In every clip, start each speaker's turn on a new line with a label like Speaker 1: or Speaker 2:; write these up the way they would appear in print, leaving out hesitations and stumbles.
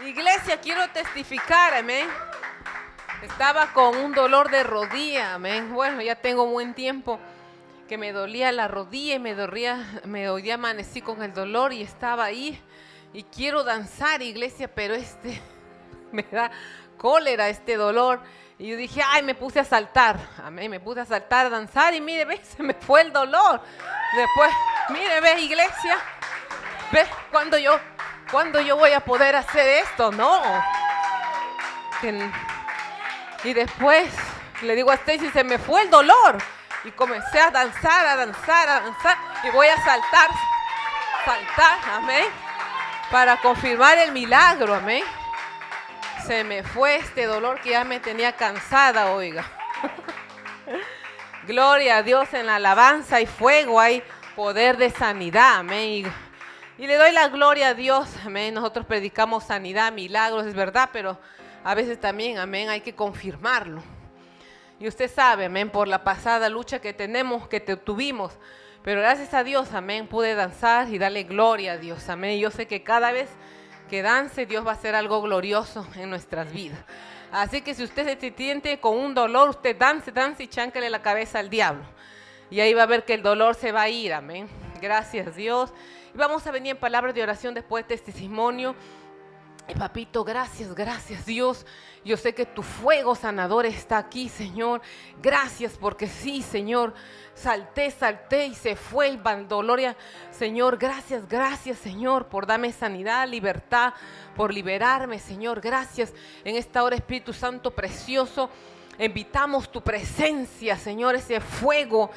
Speaker 1: Iglesia, quiero testificar, amén. Estaba con un dolor de rodilla, amén. Bueno, ya tengo buen tiempo que me dolía la rodilla y hoy día amanecí con el dolor y estaba ahí y quiero danzar, iglesia, pero me da cólera este dolor. Y yo dije, ay, me puse a saltar, amén, me puse a saltar, a danzar y mire, ve, se me fue el dolor. Después, mire, ve, iglesia, ve, ¿cuándo yo voy a poder hacer esto? No. Y después le digo a Stacy, se me fue el dolor. Y comencé a danzar, a danzar, a danzar. Y voy a saltar, amén, para confirmar el milagro, amén. Se me fue este dolor que ya me tenía cansada, oiga. Gloria a Dios, en la alabanza hay fuego, hay poder de sanidad, amén. Y le doy la gloria a Dios, amén. Nosotros predicamos sanidad, milagros, es verdad, pero a veces también, amén, hay que confirmarlo. Y usted sabe, amén, por la pasada lucha que tuvimos, pero gracias a Dios, amén, pude danzar y darle gloria a Dios, amén. Yo sé que cada vez que dance, Dios va a hacer algo glorioso en nuestras vidas. Así que si usted se siente con un dolor, usted dance y chánquele la cabeza al diablo. Y ahí va a ver que el dolor se va a ir, amén. Gracias Dios. Y vamos a venir en palabras de oración después de este testimonio. Y papito, gracias Dios. Yo sé que tu fuego sanador está aquí, Señor. Gracias porque sí, Señor. Salté y se fue el dolor. Señor, gracias, Señor, por darme sanidad, libertad, por liberarme, Señor. Gracias en esta hora, Espíritu Santo precioso. Invitamos tu presencia, Señor, ese fuego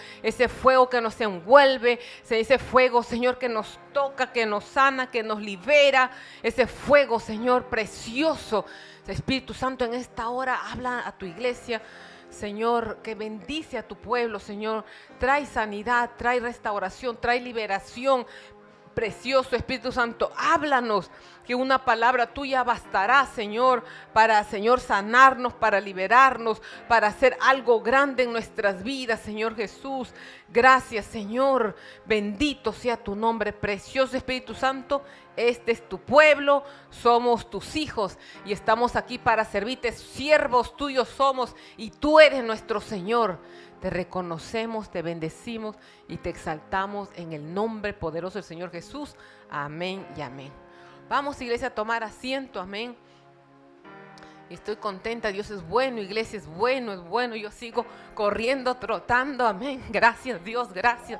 Speaker 1: que nos envuelve, ese fuego, Señor, que nos toca, que nos sana, que nos libera, ese fuego, Señor, precioso. Espíritu Santo, en esta hora habla a tu iglesia, Señor, que bendice a tu pueblo, Señor. Trae sanidad, trae restauración, trae liberación. Precioso Espíritu Santo, háblanos, que una palabra tuya bastará, Señor, para, Señor, sanarnos, para liberarnos, para hacer algo grande en nuestras vidas, Señor Jesús. Gracias, Señor, bendito sea tu nombre, precioso Espíritu Santo. Este es tu pueblo, somos tus hijos y estamos aquí para servirte, siervos tuyos somos y tú eres nuestro Señor. Te reconocemos, te bendecimos y te exaltamos en el nombre poderoso del Señor Jesús. Amén y amén. Vamos, iglesia, a tomar asiento. Amén. Estoy contenta. Dios es bueno, iglesia, es bueno. Yo sigo corriendo, trotando. Amén. Gracias, Dios. Gracias.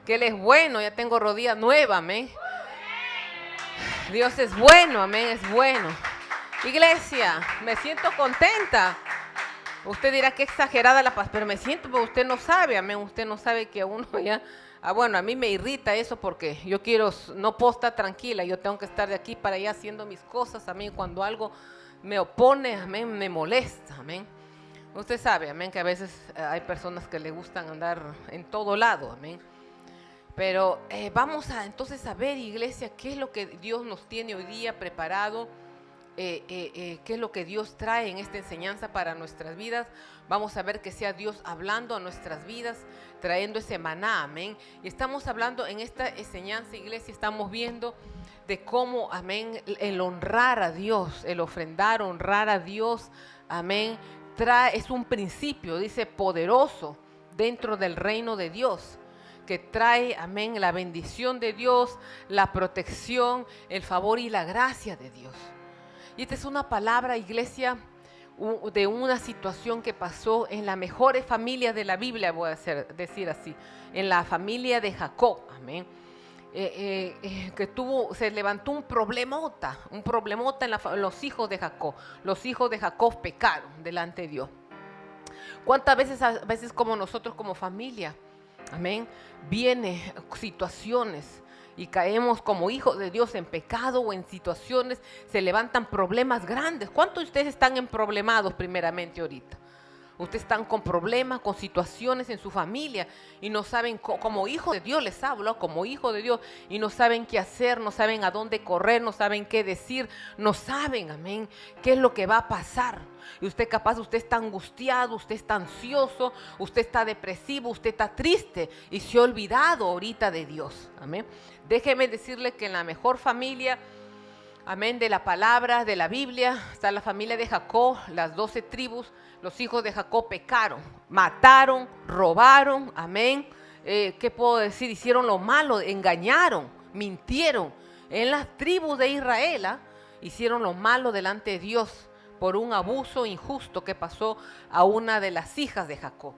Speaker 1: Que Él es bueno. Ya tengo rodilla nueva. Amén. Dios es bueno. Amén. Es bueno. Iglesia, me siento contenta. Usted dirá que exagerada la paz, pero me siento, porque usted no sabe, amén, usted no sabe que uno ya, bueno, a mí me irrita eso porque yo no puedo estar tranquila, yo tengo que estar de aquí para allá haciendo mis cosas, amén, cuando algo me opone, amén, me molesta, amén. Usted sabe, amén, que a veces hay personas que le gustan andar en todo lado, amén. Pero vamos entonces a ver, iglesia, qué es lo que Dios nos tiene hoy día preparado. Qué es lo que Dios trae en esta enseñanza para nuestras vidas. Vamos a ver que sea Dios hablando a nuestras vidas, trayendo ese maná, amén. Y estamos hablando en esta enseñanza, iglesia, estamos viendo de cómo, amén, el honrar a Dios, el ofrendar, honrar a Dios, amén, es un principio, dice, poderoso dentro del reino de Dios, que trae, amén, la bendición de Dios, la protección, el favor y la gracia de Dios. Y esta es una palabra, iglesia, de una situación que pasó en las mejores familias de la Biblia, voy a decir así, en la familia de Jacob, amén. Se levantó un problemota en los hijos de Jacob. Los hijos de Jacob pecaron delante de Dios. ¿Cuántas veces como nosotros como familia, amén, vienen situaciones y caemos como hijos de Dios en pecado o en situaciones, se levantan problemas grandes? ¿Cuántos de ustedes están emproblemados primeramente ahorita? Ustedes están con problemas, con situaciones en su familia y no saben, como hijo de Dios les hablo, como hijo de Dios, y no saben qué hacer, no saben a dónde correr, no saben qué decir, no saben, amén, qué es lo que va a pasar. Y usted está angustiado, usted está ansioso, usted está depresivo, usted está triste y se ha olvidado ahorita de Dios, amén. Déjeme decirle que en la mejor familia amén, de la palabra, de la Biblia. Está la familia de Jacob, las 12 tribus. Los hijos de Jacob pecaron, mataron, robaron, amén. ¿Qué puedo decir? Hicieron lo malo, engañaron, mintieron. En las tribus de Israel hicieron lo malo delante de Dios por un abuso injusto que pasó a una de las hijas de Jacob.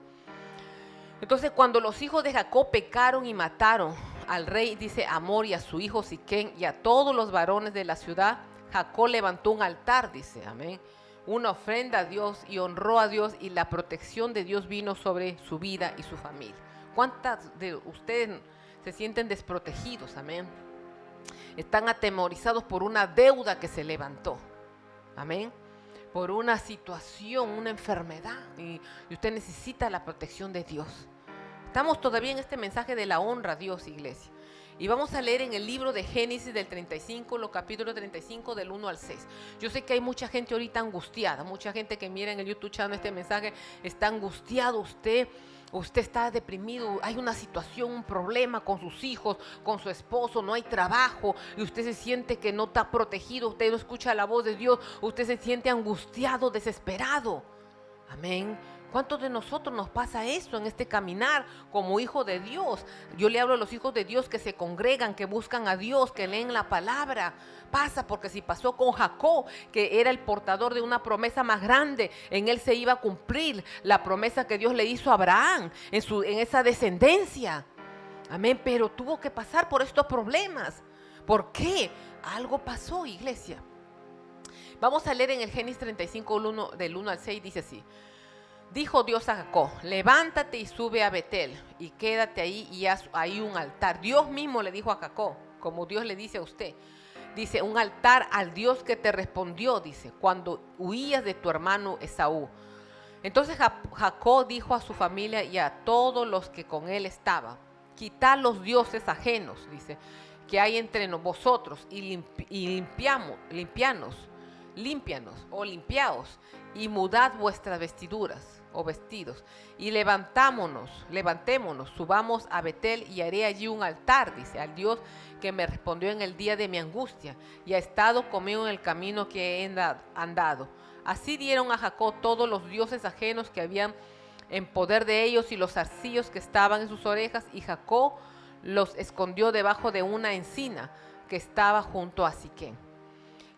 Speaker 1: Entonces, cuando los hijos de Jacob pecaron y mataron al rey, dice Hamor, y a su hijo Siquén y a todos los varones de la ciudad, Jacob levantó un altar, dice, amén, una ofrenda a Dios, y honró a Dios, y la protección de Dios vino sobre su vida y su familia. ¿Cuántas de ustedes se sienten desprotegidos? Amén. Están atemorizados por una deuda que se levantó. Amén. Por una situación, una enfermedad, y usted necesita la protección de Dios. Estamos todavía en este mensaje de la honra a Dios, iglesia. Y vamos a leer en el libro de Génesis del 35, los capítulos 35 del 1 al 6. Yo sé que hay mucha gente ahorita angustiada, mucha gente que mira en el YouTube channel este mensaje, está angustiado usted está deprimido, hay una situación, un problema con sus hijos, con su esposo, no hay trabajo y usted se siente que no está protegido, usted no escucha la voz de Dios, usted se siente angustiado, desesperado. Amén. ¿Cuántos de nosotros nos pasa eso en este caminar como hijo de Dios? Yo le hablo a los hijos de Dios que se congregan, que buscan a Dios, que leen la palabra. Pasa, porque si pasó con Jacob, que era el portador de una promesa más grande, en él se iba a cumplir la promesa que Dios le hizo a Abraham, en esa descendencia. Amén, pero tuvo que pasar por estos problemas. ¿Por qué? Algo pasó, iglesia. Vamos a leer en el Génesis 35, del 1 al 6, dice así. Dijo Dios a Jacob, levántate y sube a Betel y quédate ahí y haz ahí un altar. Dios mismo le dijo a Jacob, como Dios le dice a usted. Dice, un altar al Dios que te respondió, dice, cuando huías de tu hermano Esaú. Entonces Jacob dijo a su familia y a todos los que con él estaban, quitad los dioses ajenos, dice, que hay entre vosotros y limpianos y mudad vuestras vestiduras o vestidos y levantémonos, subamos a Betel y haré allí un altar, dice, al Dios que me respondió en el día de mi angustia y ha estado conmigo en el camino que he andado. Así dieron a Jacob todos los dioses ajenos que habían en poder de ellos y los zarcillos que estaban en sus orejas, y Jacob los escondió debajo de una encina que estaba junto a Siquén.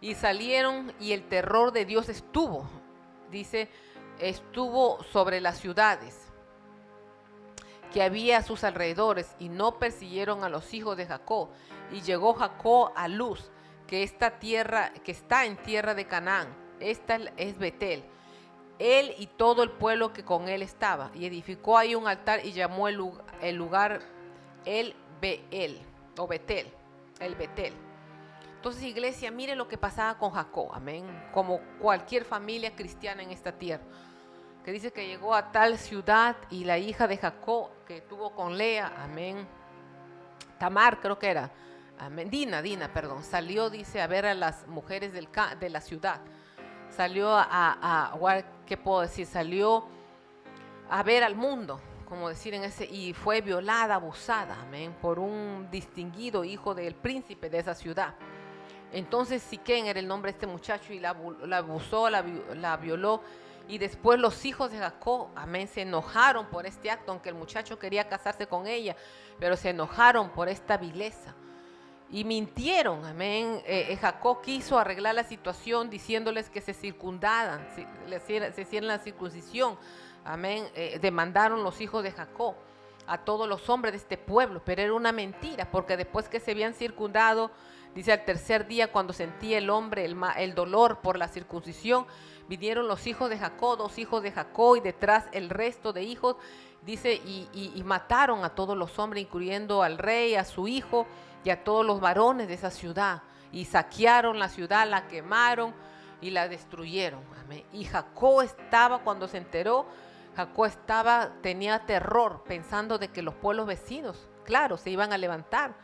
Speaker 1: Y salieron, y el terror de Dios estuvo sobre las ciudades que había a sus alrededores, y no persiguieron a los hijos de Jacob. Y llegó Jacob a Luz, que está en tierra de Canaán. Esta es Betel, él y todo el pueblo que con él estaba, y edificó ahí un altar y llamó el lugar el Betel. Entonces, iglesia, mire lo que pasaba con Jacob, amén, como cualquier familia cristiana en esta tierra, que dice que llegó a tal ciudad y la hija de Jacob que tuvo con Lea, amén, Tamar creo que era, amén, Dina, salió, dice, a ver a las mujeres de la ciudad, salió ¿qué puedo decir? Salió a ver al mundo, como decir y fue violada, abusada, amén, por un distinguido hijo del príncipe de esa ciudad. Entonces Siquén era el nombre de este muchacho, y la abusó, la violó. Y después los hijos de Jacob, amén, se enojaron por este acto, aunque el muchacho quería casarse con ella, pero se enojaron por esta vileza y mintieron, amén. Jacob quiso arreglar la situación diciéndoles que se circundaran, se hicieran la circuncisión, amén. Demandaron los hijos de Jacob a todos los hombres de este pueblo, pero era una mentira, porque después que se habían circundado, dice, al tercer día, cuando sentía el hombre el dolor por la circuncisión, vinieron los hijos de Jacob, 2 hijos de Jacob, y detrás el resto de hijos, dice, y mataron a todos los hombres, incluyendo al rey, a su hijo y a todos los varones de esa ciudad, y saquearon la ciudad, la quemaron y la destruyeron. Amén. Y Jacob cuando se enteró, tenía terror, pensando de que los pueblos vecinos, claro, se iban a levantar,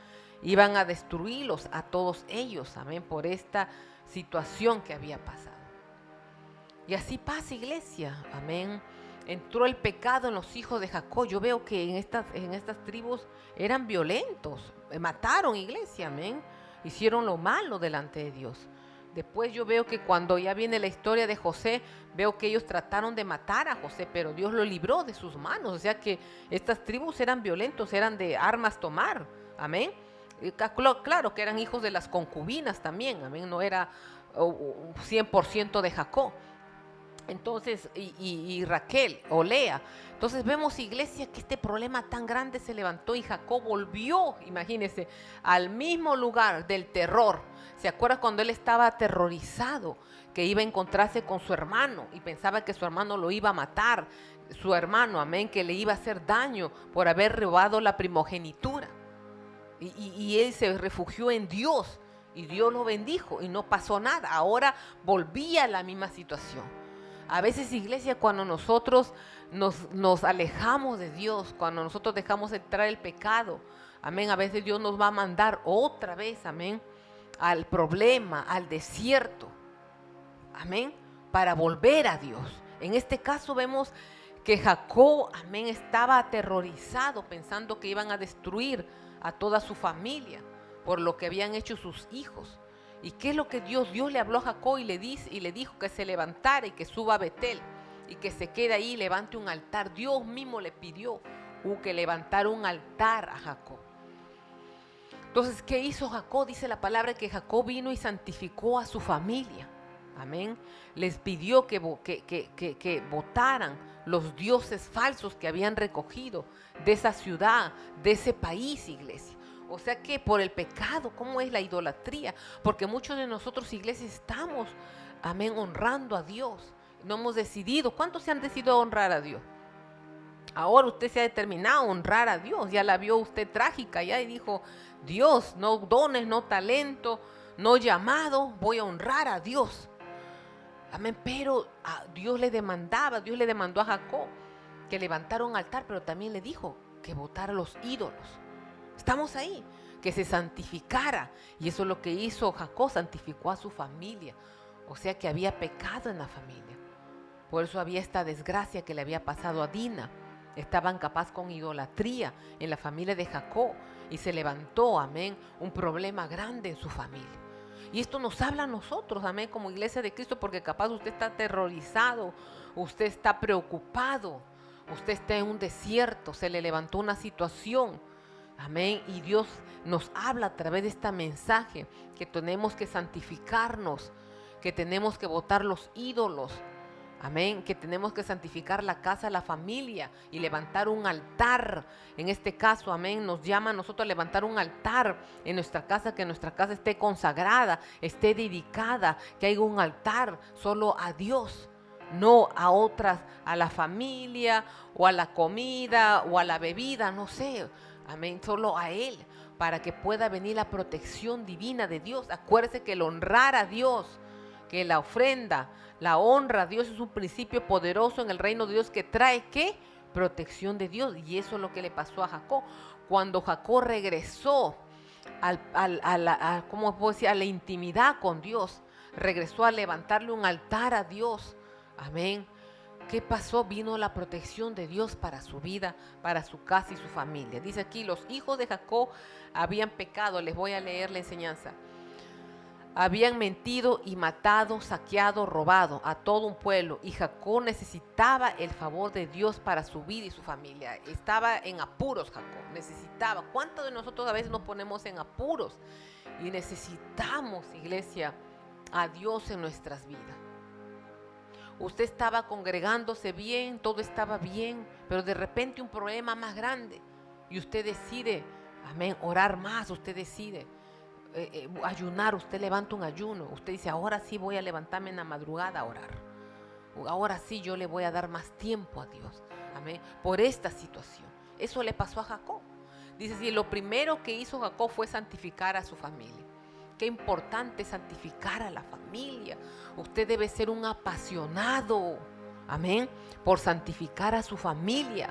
Speaker 1: iban a destruirlos a todos ellos, amén, por esta situación que había pasado. Y así pasa, iglesia, amén. Entró el pecado en los hijos de Jacob. Yo veo que en estas tribus eran violentos, mataron, iglesia, amén. Hicieron lo malo delante de Dios. Después yo veo que cuando ya viene la historia de José, veo que ellos trataron de matar a José, pero Dios lo libró de sus manos. O sea que estas tribus eran violentos, eran de armas tomar. Amén. Y claro que eran hijos de las concubinas también. Amén. No era 100% de Jacob. Entonces, y Raquel o Lea. Entonces vemos, iglesia, que este problema tan grande se levantó y Jacob volvió, imagínense, al mismo lugar del terror. ¿Se acuerda cuando él estaba aterrorizado que iba a encontrarse con su hermano y pensaba que su hermano lo iba a matar? Su hermano, amén, que le iba a hacer daño por haber robado la primogenitura. Y él se refugió en Dios y Dios lo bendijo y no pasó nada. Ahora volvía a la misma situación. A veces, iglesia, cuando nosotros nos alejamos de Dios, cuando nosotros dejamos entrar el pecado, amén, a veces Dios nos va a mandar otra vez, amén, al problema, al desierto, amén, para volver a Dios. En este caso vemos que Jacob, amén, estaba aterrorizado pensando que iban a destruir a toda su familia por lo que habían hecho sus hijos. ¿Y qué es lo que Dios le habló a Jacob y le dijo que se levantara y que suba a Betel y que se quede ahí y levante un altar? Dios mismo le pidió que levantara un altar a Jacob. Entonces, ¿qué hizo Jacob? Dice la palabra que Jacob vino y santificó a su familia. Amén. Les pidió que botaran los dioses falsos que habían recogido de esa ciudad, de ese país, iglesia. O sea que por el pecado, ¿cómo es la idolatría? Porque muchos de nosotros, iglesia, estamos, amén, honrando a Dios. No hemos decidido. ¿Cuántos se han decidido honrar a Dios? Ahora usted se ha determinado a honrar a Dios. Ya la vio usted trágica ya y dijo, Dios, no dones, no talento, no llamado, voy a honrar a Dios. Amén. Pero Dios le demandó a Jacob que levantara un altar, pero también le dijo que botara los ídolos. Estamos ahí, que se santificara. Y eso es lo que hizo Jacob, santificó a su familia. O sea que había pecado en la familia. Por eso había esta desgracia que le había pasado a Dina. Estaban capaz con idolatría en la familia de Jacob. Y se levantó, amén, un problema grande en su familia. Y esto nos habla a nosotros, amén, como iglesia de Cristo, porque capaz usted está aterrorizado, usted está preocupado, usted está en un desierto, se le levantó una situación. Amén. Y Dios nos habla a través de este mensaje que tenemos que santificarnos, que tenemos que botar los ídolos. Amén. Que tenemos que santificar la casa, la familia y levantar un altar. En este caso, amén, nos llama a nosotros a levantar un altar en nuestra casa, que nuestra casa esté consagrada, esté dedicada, que haya un altar solo a Dios. No a otras, a la familia o a la comida o a la bebida, no sé. Amén, solo a Él, para que pueda venir la protección divina de Dios. Acuérdese que el honrar a Dios, que la ofrenda, la honra a Dios es un principio poderoso en el reino de Dios que trae, ¿qué? Protección de Dios. Y eso es lo que le pasó a Jacob. Cuando Jacob regresó ¿cómo puedo decir? A la intimidad con Dios, regresó a levantarle un altar a Dios. Amén. ¿Qué pasó? Vino la protección de Dios para su vida, para su casa y su familia. Dice aquí, los hijos de Jacob habían pecado. Les voy a leer la enseñanza. Habían mentido y matado, saqueado, robado a todo un pueblo. Y Jacob necesitaba el favor de Dios para su vida y su familia. Estaba en apuros Jacob, necesitaba. ¿Cuántos de nosotros a veces nos ponemos en apuros? Y necesitamos, iglesia, a Dios en nuestras vidas. Usted estaba congregándose bien, todo estaba bien, pero de repente un problema más grande y usted decide, amén, orar más, usted decide ayunar, usted levanta un ayuno, usted dice, ahora sí voy a levantarme en la madrugada a orar, ahora sí yo le voy a dar más tiempo a Dios, amén, por esta situación. Eso le pasó a Jacob. Dice, sí, lo primero que hizo Jacob fue santificar a su familia. Qué importante santificar a la familia. Usted debe ser un apasionado, amén, por santificar a su familia.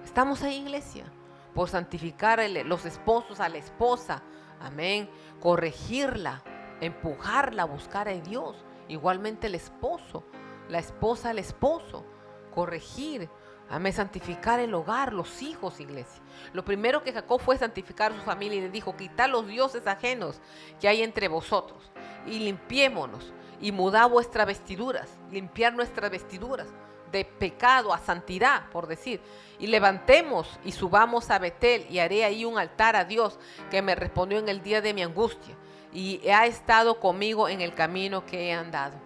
Speaker 1: ¿Estamos ahí, iglesia? Por santificar los esposos a la esposa, amén, corregirla, empujarla a buscar a Dios. Igualmente el esposo, la esposa al esposo, corregir, Amén, santificar el hogar, los hijos, iglesia. Lo primero que Jacob fue santificar a su familia y le dijo: quitad los dioses ajenos que hay entre vosotros y limpiémonos y mudad vuestras vestiduras, limpiar nuestras vestiduras de pecado a santidad, por decir, y levantemos y subamos a Betel y haré ahí un altar a Dios que me respondió en el día de mi angustia y ha estado conmigo en el camino que he andado.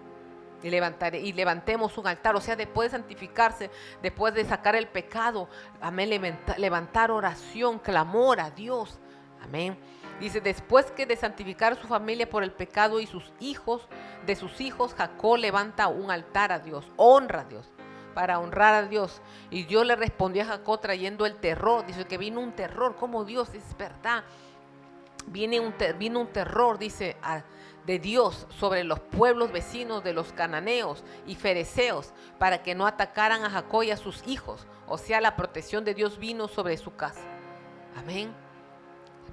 Speaker 1: Y levantemos un altar, o sea, después de santificarse, después de sacar el pecado, amén, levantar oración, clamor a Dios, amén. Dice: después que de santificar a su familia por el pecado y de sus hijos, Jacob levanta un altar a Dios, honra a Dios, para honrar a Dios. Y Dios le respondió a Jacob trayendo el terror. Dice que vino un terror, como Dios, es verdad. Vino un terror, dice, de Dios sobre los pueblos vecinos de los cananeos y fereceos, para que no atacaran a Jacob y a sus hijos. O sea, la protección de Dios vino sobre su casa. Amén.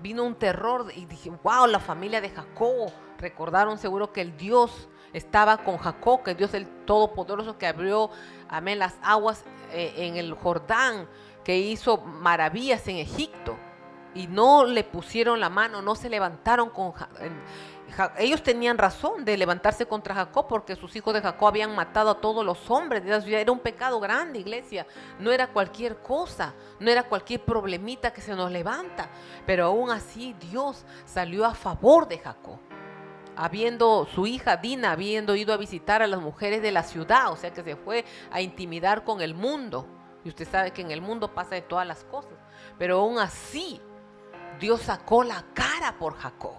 Speaker 1: Vino un terror y dije: wow, la familia de Jacob. Recordaron seguro que el Dios estaba con Jacob, que el Dios el Todopoderoso que abrió, amén, las aguas en el Jordán, que hizo maravillas en Egipto. Y no le pusieron la mano, no se levantaron ellos tenían razón de levantarse contra Jacob, porque sus hijos de Jacob habían matado a todos los hombres de la ciudad. Era un pecado grande, iglesia. No era cualquier cosa, no era cualquier problemita que se nos levanta. Pero aún así Dios salió a favor de Jacob. Habiendo su hija Dina, habiendo ido a visitar a las mujeres de la ciudad, o sea que se fue a intimidar con el mundo. Y usted sabe que en el mundo pasa de todas las cosas. Pero aún así Dios sacó la cara por Jacob.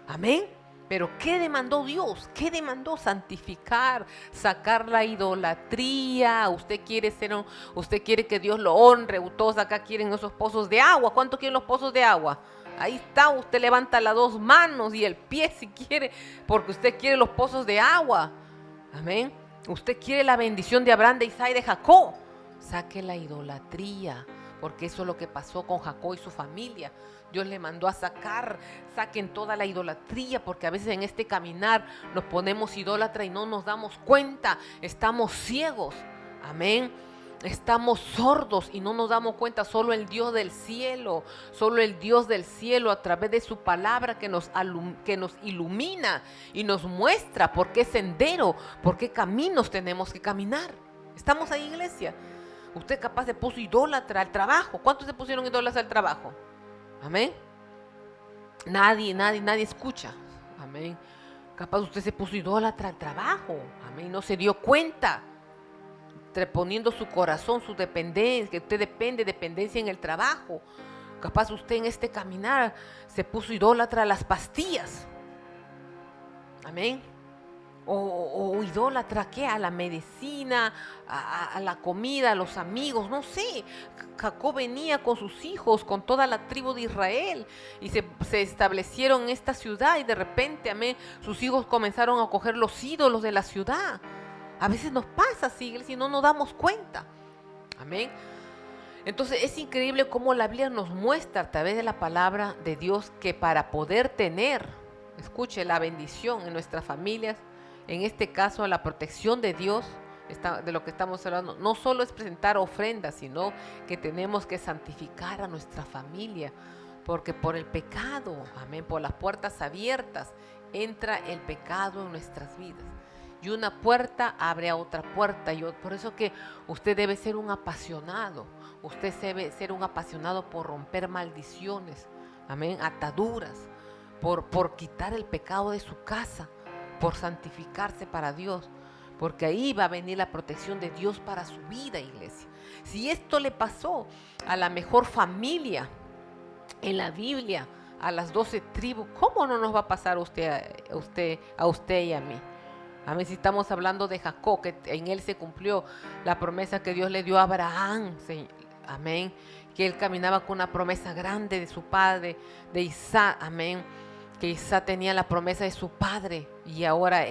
Speaker 1: Amén. Pero ¿qué demandó Dios? ¿Qué demandó? Santificar, sacar la idolatría. Usted quiere que Dios lo honre. Todos acá quieren esos pozos de agua. ¿Cuánto quieren los pozos de agua? Ahí está, usted levanta las dos manos y el pie si quiere, porque usted quiere los pozos de agua. Amén. Usted quiere la bendición de Abraham, de Isaac y de Jacob. Saque la idolatría, porque eso es lo que pasó con Jacob y su familia. Dios le mandó a saquen toda la idolatría, porque a veces en este caminar nos ponemos idólatra y no nos damos cuenta. Estamos ciegos, amén. Estamos sordos y no nos damos cuenta. Solo el Dios del cielo, a través de su palabra que nos ilumina y nos muestra por qué sendero, por qué caminos tenemos que caminar. ¿Estamos ahí, iglesia? Usted capaz se puso idólatra al trabajo. ¿Cuántos se pusieron idólatras al trabajo? Amén. Nadie escucha. Amén. Capaz usted se puso idólatra al trabajo. Amén. No se dio cuenta. Poniendo su corazón, su dependencia, que usted dependencia en el trabajo. Capaz usted en este caminar se puso idólatra a las pastillas. Amén. O idólatra, ¿qué? A la medicina, a la comida, a los amigos, no sé. Jacob venía con sus hijos, con toda la tribu de Israel, y se establecieron en esta ciudad, y de repente, amén, sus hijos comenzaron a coger los ídolos de la ciudad. A veces nos pasa así, si no nos damos cuenta. Amén. Entonces es increíble cómo la Biblia nos muestra a través de la palabra de Dios que para poder tener, escuche, la bendición en nuestras familias, en este caso la protección de Dios, de lo que estamos hablando, no solo es presentar ofrendas, sino que tenemos que santificar a nuestra familia, porque por el pecado, amén, por las puertas abiertas, entra el pecado en nuestras vidas. Y una puerta abre a otra puerta. Por eso que usted debe ser un apasionado. Usted debe ser un apasionado por romper maldiciones, amén, ataduras, por quitar el pecado de su casa, por santificarse para Dios, porque ahí va a venir la protección de Dios para su vida, iglesia. Si esto le pasó a la mejor familia en la Biblia, a las 12 tribus, ¿cómo no nos va a pasar a usted y a mí? A ver, si estamos hablando de Jacob, que en él se cumplió la promesa que Dios le dio a Abraham, amén, que él caminaba con una promesa grande de su padre, de Isaac, amén, que Isaac tenía la promesa de su padre, y ahora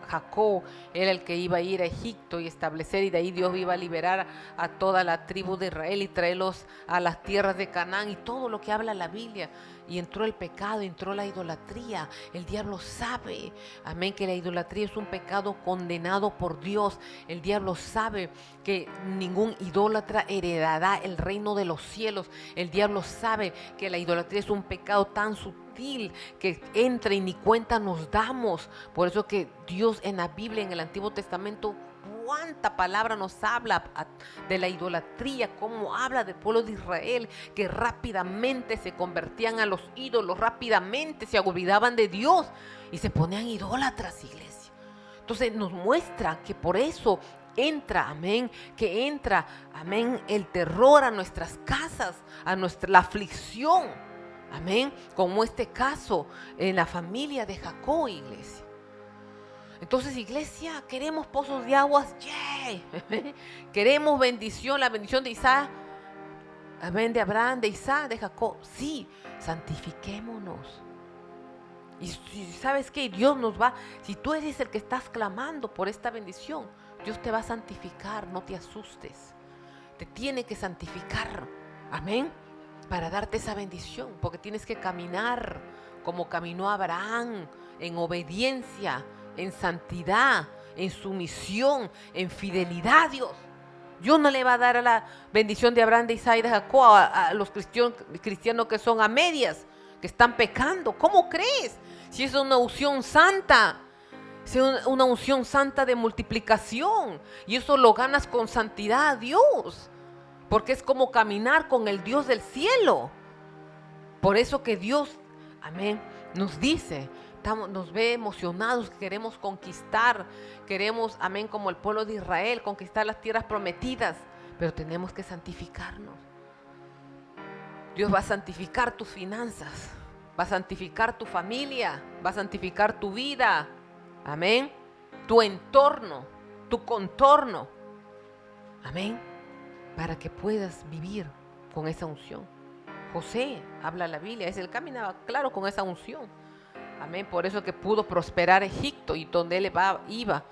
Speaker 1: Jacob era el que iba a ir a Egipto y establecer, y de ahí Dios iba a liberar a toda la tribu de Israel y traerlos a las tierras de Canaán y todo lo que habla la Biblia. Y entró el pecado, entró la idolatría. El diablo sabe, amén, que la idolatría es un pecado condenado por Dios. El diablo sabe que ningún idólatra heredará el reino de los cielos. El diablo sabe que la idolatría es un pecado tan sutil que entra y ni cuenta nos damos. Por eso que Dios en la Biblia, en el Antiguo Testamento, cuánta palabra nos habla de la idolatría, cómo habla del pueblo de Israel, que rápidamente se convertían a los ídolos, rápidamente se olvidaban de Dios y se ponían idólatras, iglesia. Entonces nos muestra que por eso entra, amén, que entra, amén, el terror a nuestras casas, la aflicción, amén, como este caso en la familia de Jacob, iglesia. Entonces, iglesia, queremos pozos de aguas, ¡yay! Queremos bendición, la bendición de Isaac, amén, de Abraham, de Isaac, de Jacob. Sí, santifiquémonos. Y ¿sabes qué? Dios nos va, si tú eres el que estás clamando por esta bendición, Dios te va a santificar, no te asustes. Te tiene que santificar, amén, para darte esa bendición, porque tienes que caminar como caminó Abraham, en obediencia, en santidad, en sumisión, en fidelidad a Dios. Dios no le va a dar a la bendición de Abraham, de Isaac y de Jacob a los cristianos que son a medias, que están pecando. ¿Cómo crees? Si es una unción santa, es una unción santa de multiplicación, y eso lo ganas con santidad a Dios, porque es como caminar con el Dios del cielo. Por eso que Dios, amén, nos dice, nos ve emocionados, queremos conquistar, queremos, amén, como el pueblo de Israel, conquistar las tierras prometidas, pero tenemos que santificarnos. Dios va a santificar tus finanzas, va a santificar tu familia, va a santificar tu vida, amén, tu entorno, tu contorno, amén, para que puedas vivir con esa unción. José, habla la Biblia, él caminaba claro con esa unción. Amén, por eso que pudo prosperar Egipto, y donde él iba,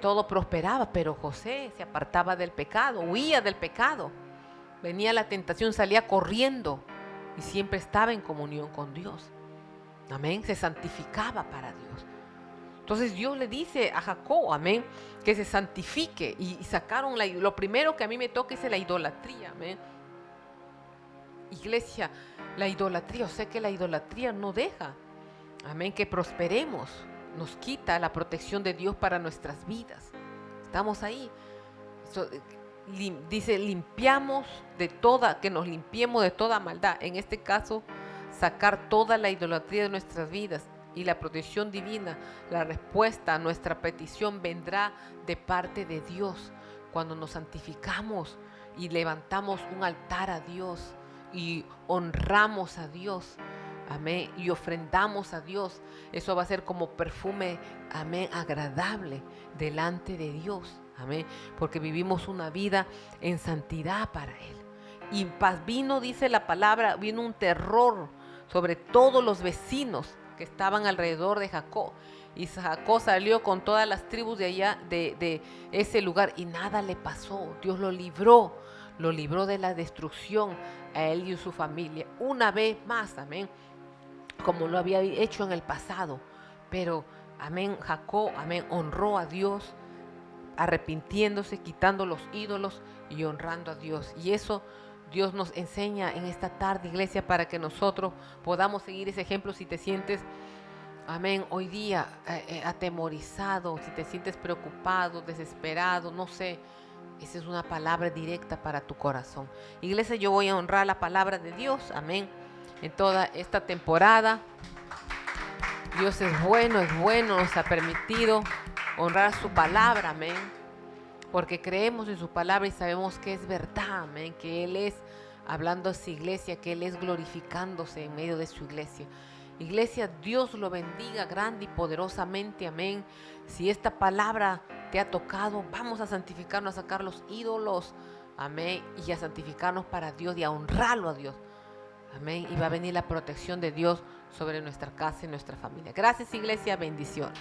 Speaker 1: todo prosperaba, pero José se apartaba del pecado, huía del pecado. Venía la tentación, salía corriendo y siempre estaba en comunión con Dios. Amén, se santificaba para Dios. Entonces Dios le dice a Jacob, amén, que se santifique, y sacaron lo primero que a mí me toca es la idolatría, amén. Iglesia, la idolatría, sé que la idolatría no deja, amén, que prosperemos, nos quita la protección de Dios para nuestras vidas. Estamos ahí. Dice, limpiamos de toda, que nos limpiemos de toda maldad. En este caso, sacar toda la idolatría de nuestras vidas, y la protección divina, la respuesta a nuestra petición vendrá de parte de Dios cuando nos santificamos y levantamos un altar a Dios y honramos a Dios, amén, y ofrendamos a Dios. Eso va a ser como perfume, amén, agradable delante de Dios, amén, porque vivimos una vida en santidad para Él. Y vino, dice la palabra, vino un terror sobre todos los vecinos que estaban alrededor de Jacob, y Jacob salió con todas las tribus de allá, de ese lugar, y nada le pasó. Dios lo libró de la destrucción a él y a su familia, una vez más, amén, como lo había hecho en el pasado. Pero, amén, Jacob, amén, honró a Dios, arrepintiéndose, quitando los ídolos y honrando a Dios. Y eso Dios nos enseña en esta tarde, iglesia, para que nosotros podamos seguir ese ejemplo. Si te sientes, amén, hoy día atemorizado, si te sientes preocupado, desesperado, no sé, esa es una palabra directa para tu corazón. Iglesia, yo voy a honrar la palabra de Dios, amén, en toda esta temporada. Dios es bueno, nos ha permitido honrar su palabra, amén, porque creemos en su palabra y sabemos que es verdad, amén, que Él es hablando a su iglesia, que Él es glorificándose en medio de su iglesia. Iglesia, Dios lo bendiga grande y poderosamente, amén. Si esta palabra te ha tocado, vamos a santificarnos, a sacar los ídolos, amén, y a santificarnos para Dios y a honrarlo a Dios, amén, y va a venir la protección de Dios sobre nuestra casa y nuestra familia. Gracias, iglesia, bendición.